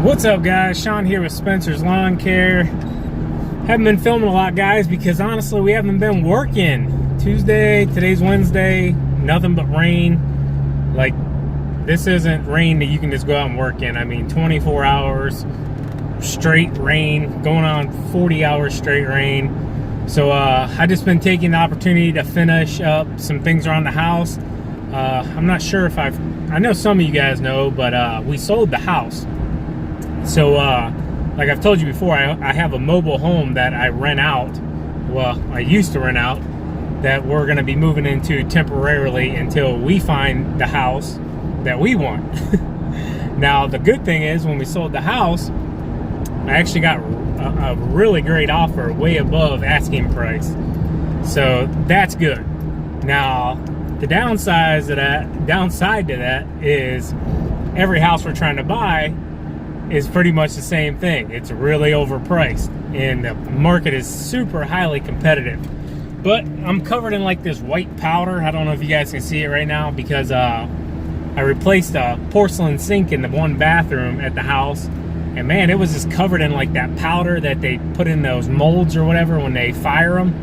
What's up, guys? Sean here with Spencer's Lawn Care. Haven't been filming a lot, guys, because honestly we haven't been working. Today's Wednesday, nothing but rain. Like, this isn't rain that you can just go out and work in. I mean, 24 hours straight rain, going on 40 hours straight rain. So I just been taking the opportunity to finish up some things around the house. I'm not sure if I know some of you guys know, but we sold the house. So like I've told you before, I have a mobile home that I rent out. Well, I used to rent out, that we're going to be moving into temporarily until we find the house that we want. Now, the good thing is, when we sold the house, I actually got a really great offer, way above asking price. So that's good. Now, the downside to that is every house we're trying to buy is pretty much the same thing. It's really overpriced, and the market is super highly competitive. But I'm covered in like this white powder. I don't know if you guys can see it right now, because I replaced a porcelain sink in the one bathroom at the house, and man, it was just covered in like that powder that they put in those molds or whatever when they fire them.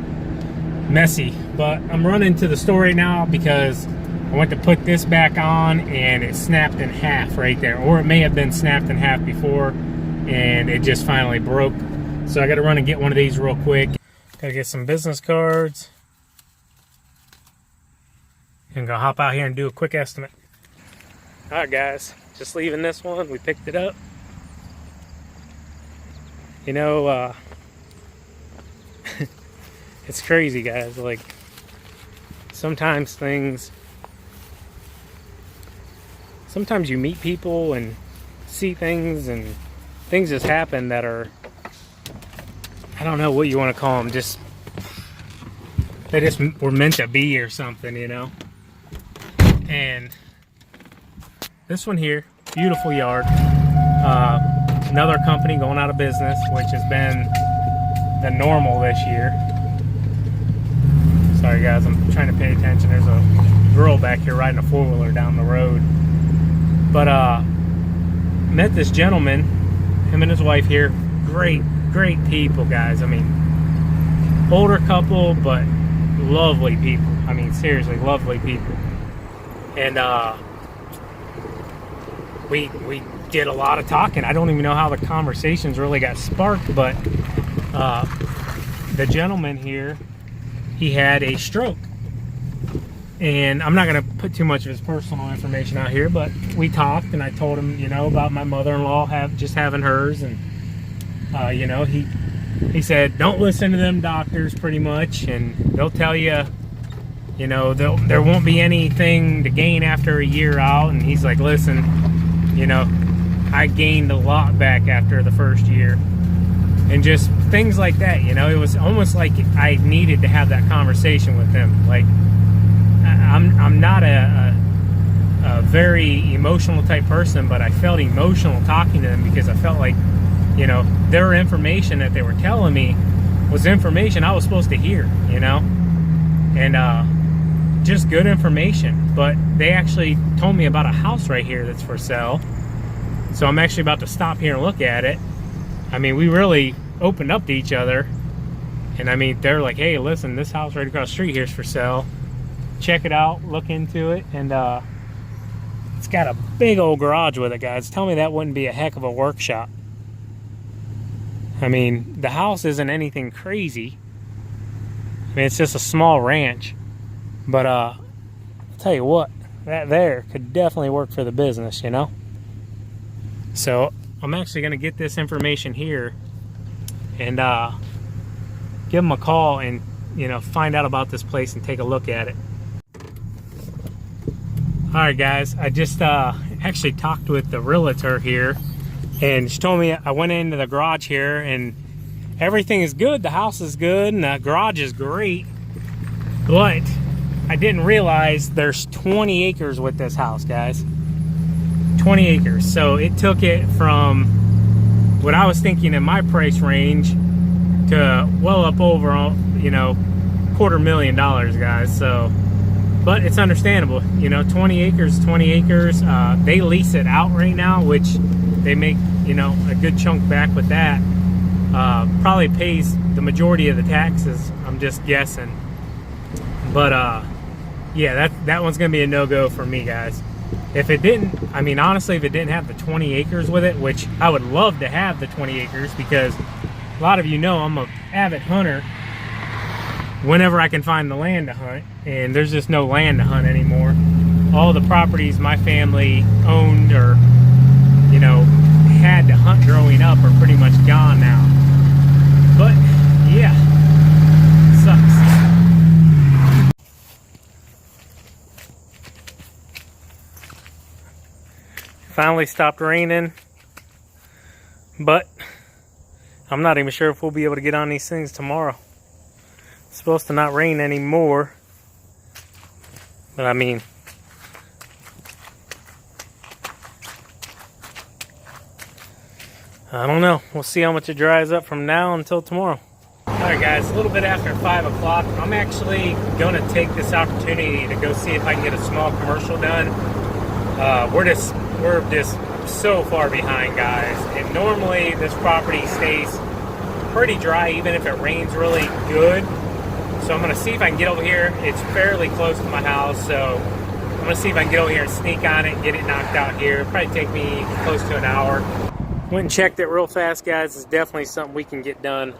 Messy. But I'm running to the store right now because I went to put this back on and it snapped in half right there, or it may have been snapped in half before and it just finally broke. So I got to run and get one of these real quick. Got to get some business cards and go hop out here and do a quick estimate. All right, guys, just leaving this one. We picked it up. You know, it's crazy, guys. Like, sometimes you meet people and see things, and things just happen that are, I don't know what you want to call them, they just were meant to be or something, you know. And this one here, beautiful yard. Another company going out of business, which has been the normal this year. Sorry, guys, I'm trying to pay attention. There's a girl back here riding a four-wheeler down the road. But met this gentleman, him and his wife here. Great people, guys. I mean, older couple, but lovely people. I mean, seriously, lovely people. And we did a lot of talking. I don't even know how the conversations really got sparked, but the gentleman here, he had a stroke. And I'm not going to put too much of his personal information out here, but we talked, and I told him, you know, about my mother-in-law having hers, and you know, he said, don't listen to them doctors, pretty much, and they'll tell you, you know, there won't be anything to gain after a year out. And he's like, listen, you know, I gained a lot back after the first year, and just things like that. You know, it was almost like I needed to have that conversation with him. Like, I'm not a very emotional type person, but I felt emotional talking to them, because I felt like, you know, their information that they were telling me was information I was supposed to hear, you know, and just good information. But they actually told me about a house right here that's for sale, so I'm actually about to stop here and look at it. I mean, we really opened up to each other, and I mean, they're like, hey, listen, this house right across the street here is for sale. Check it out, look into it. And it's got a big old garage with it, guys. Tell me that wouldn't be a heck of a workshop. I mean, the house isn't anything crazy. I mean, it's just a small ranch. But I'll tell you what, that there could definitely work for the business, you know. So I'm actually going to get this information here and give them a call and, you know, find out about this place and take a look at it. Alright, guys, I just actually talked with the realtor here, and she told me, I went into the garage here and everything is good. The house is good and the garage is great, but I didn't realize there's 20 acres with this house, guys. 20 acres. So it took it from what I was thinking in my price range to well up over, you know, $250,000, guys. So But it's understandable, you know, 20 acres, 20 acres. They lease it out right now, which they make, you know, a good chunk back with that. Probably pays the majority of the taxes, I'm just guessing. But yeah, that one's gonna be a no-go for me, guys. If it didn't, I mean, honestly, if it didn't have the 20 acres with it, which I would love to have the 20 acres, because a lot of you know I'm an avid hunter whenever I can find the land to hunt, and there's just no land to hunt anymore. All the properties my family owned or, you know, had to hunt growing up are pretty much gone now. But yeah, sucks. Finally stopped raining, but I'm not even sure if we'll be able to get on these things tomorrow. It's supposed to not rain anymore, but I mean, I don't know. We'll see how much it dries up from now until tomorrow. Alright guys, a little bit after 5 o'clock, I'm actually going to take this opportunity to go see if I can get a small commercial done. We're just so far behind, guys, and normally this property stays pretty dry even if it rains really good. So I'm going to see if I can get over here. It's fairly close to my house, so I'm going to see if I can get over here and sneak on it and get it knocked out here. It'll probably take me close to an hour. Went and checked it real fast, guys. It's definitely something we can get done.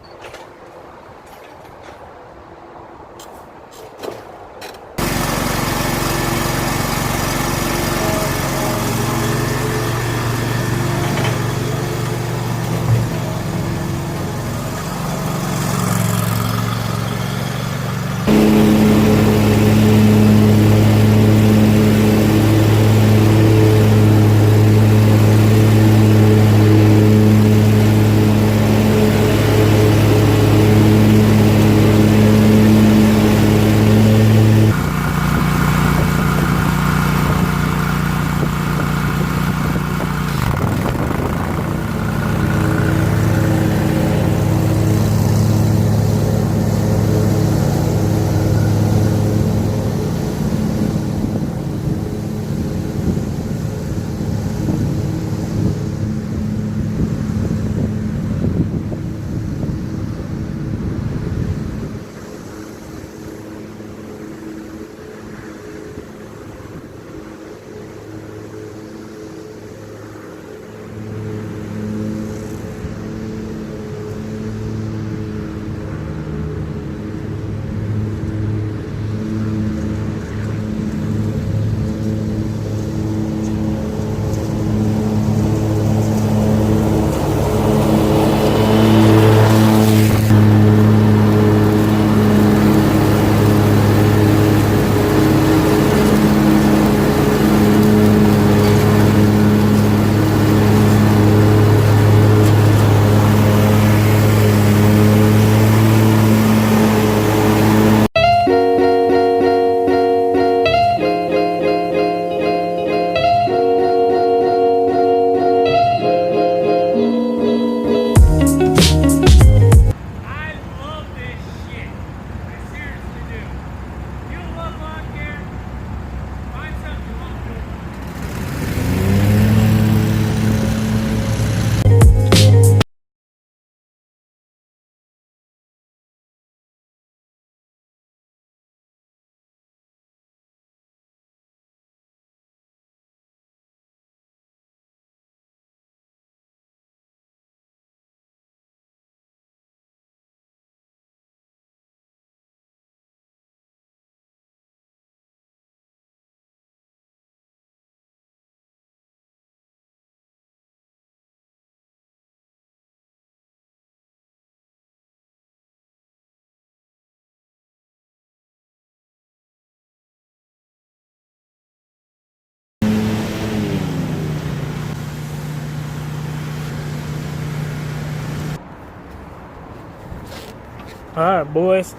Alright, boys,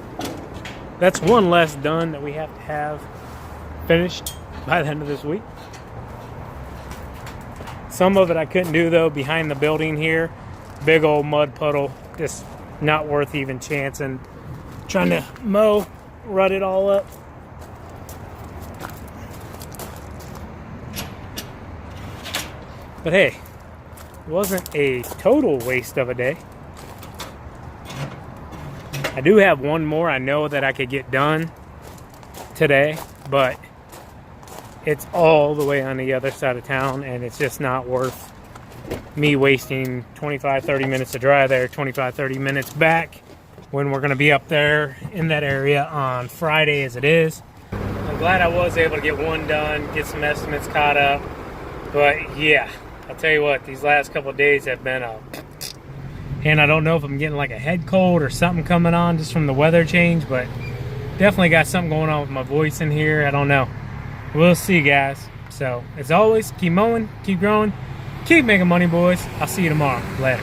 that's one less done that we have to have finished by the end of this week. Some of it I couldn't do, though, behind the building here. Big old mud puddle, just not worth even chancing. Trying to mow, rut it all up. But hey, it wasn't a total waste of a day. I do have one more I know that I could get done today, but it's all the way on the other side of town, and it's just not worth me wasting 25-30 minutes to drive there, 25-30 minutes back, when we're going to be up there in that area on Friday as it is. I'm glad I was able to get one done, get some estimates caught up. But yeah, I'll tell you what, these last couple of days have been and I don't know if I'm getting like a head cold or something coming on just from the weather change, but definitely got something going on with my voice in here. I don't know. We'll see, guys. So, as always, keep mowing, keep growing, keep making money, boys. I'll see you tomorrow. Later.